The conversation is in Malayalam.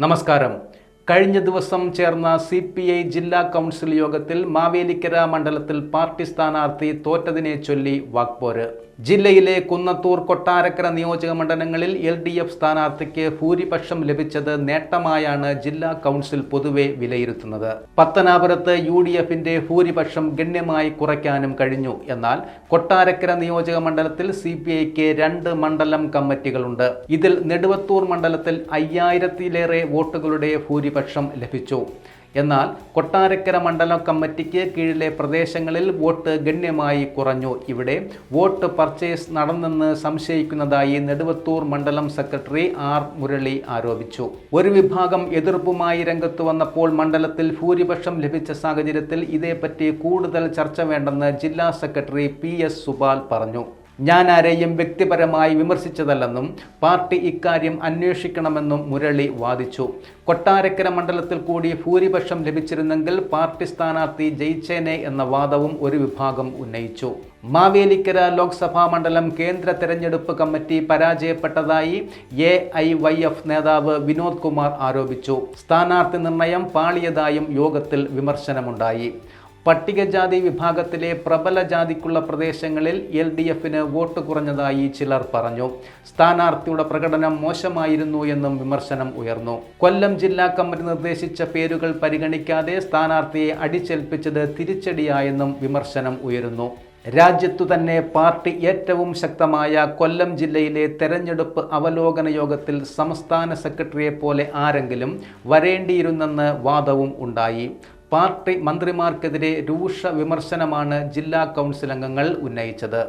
നമസ്കാരം. കഴിഞ്ഞ ദിവസം ചേർന്ന CPI ജില്ലാ കൗൺസിൽ യോഗത്തിൽ മാവേലിക്കര മണ്ഡലത്തിൽ പാർട്ടി സ്ഥാനാർത്ഥി തോറ്റതിനെ ചൊല്ലി വാക്പോര്. ജില്ലയിലെ കുന്നത്തൂർ, കൊട്ടാരക്കര നിയോജക മണ്ഡലങ്ങളിൽ LDF സ്ഥാനാർത്ഥിക്ക് ഭൂരിപക്ഷം ലഭിച്ചത് നേട്ടമായാണ് ജില്ലാ കൗൺസിൽ പൊതുവെ വിലയിരുത്തുന്നത്. പത്തനാപുരത്ത് UDFന്റെ ഭൂരിപക്ഷം ഗണ്യമായി കുറയ്ക്കാനും കഴിഞ്ഞു. എന്നാൽ കൊട്ടാരക്കര നിയോജക മണ്ഡലത്തിൽ CPIക്ക് 2 മണ്ഡലം കമ്മിറ്റികളുണ്ട്. ഇതിൽ നെടുവത്തൂർ മണ്ഡലത്തിൽ 5000-ലേറെ വോട്ടുകളുടെ ഭൂരിപക്ഷം ലഭിച്ചു. എന്നാൽ കൊട്ടാരക്കര മണ്ഡലം കമ്മിറ്റിക്ക് കീഴിലെ പ്രദേശങ്ങളിൽ വോട്ട് ഗണ്യമായി കുറഞ്ഞു. ഇവിടെ വോട്ട് പർച്ചേസ് നടന്നെന്ന് സംശയിക്കുന്നതായി നെടുവത്തൂർ മണ്ഡലം സെക്രട്ടറി R. മുരളി ആരോപിച്ചു. ഒരു വിഭാഗം എതിർപ്പുമായി രംഗത്ത് വന്നപ്പോൾ മണ്ഡലത്തിൽ ഭൂരിപക്ഷം ലഭിച്ച സാഹചര്യത്തിൽ ഇതേപ്പറ്റി കൂടുതൽ ചർച്ച വേണ്ടെന്ന് ജില്ലാ സെക്രട്ടറി PS സുബാൽ പറഞ്ഞു. ഞാൻ ആരെയും വ്യക്തിപരമായി വിമർശിച്ചതല്ലെന്നും പാർട്ടി ഇക്കാര്യം അന്വേഷിക്കണമെന്നും മുരളി വാദിച്ചു. കൊട്ടാരക്കര മണ്ഡലത്തിൽ കൂടി ഭൂരിപക്ഷം ലഭിച്ചിരുന്നെങ്കിൽ പാർട്ടി സ്ഥാനാർത്ഥി ജയിച്ചേനെ എന്ന വാദവും ഒരു വിഭാഗം ഉന്നയിച്ചു. മാവേലിക്കര ലോക്സഭാ മണ്ഡലം കേന്ദ്ര തെരഞ്ഞെടുപ്പ് കമ്മിറ്റി പരാജയപ്പെട്ടതായി AIYF നേതാവ് വിനോദ് കുമാർ ആരോപിച്ചു. സ്ഥാനാർത്ഥി നിർണയം പാളിയതായും യോഗത്തിൽ വിമർശനമുണ്ടായി. പട്ടികജാതി വിഭാഗത്തിലെ പ്രബല ജാതിക്കുള്ള പ്രദേശങ്ങളിൽ LDFന് വോട്ട് കുറഞ്ഞതായി ചിലർ പറഞ്ഞു. സ്ഥാനാർത്ഥിയുടെ പ്രകടനം മോശമായിരുന്നു എന്നും വിമർശനം ഉയർന്നു. കൊല്ലം ജില്ലാ കമ്മിറ്റി നിർദ്ദേശിച്ച പേരുകൾ പരിഗണിക്കാതെ സ്ഥാനാർത്ഥിയെ അടിച്ചേൽപ്പിച്ചത് തിരിച്ചടിയായെന്നും വിമർശനം ഉയരുന്നു. രാജ്യത്തു തന്നെ പാർട്ടി ഏറ്റവും ശക്തമായ കൊല്ലം ജില്ലയിലെ തെരഞ്ഞെടുപ്പ് അവലോകന യോഗത്തിൽ സംസ്ഥാന സെക്രട്ടറിയെ പോലെ ആരെങ്കിലും വരേണ്ടിയിരുന്നെന്ന് വാദവും ഉണ്ടായി. പാർട്ടി മന്ത്രിമാർക്കെതിരെ രൂക്ഷ വിമർശനമാണ് ജില്ലാ കൗൺസിൽ അംഗങ്ങൾ ഉന്നയിച്ചത്.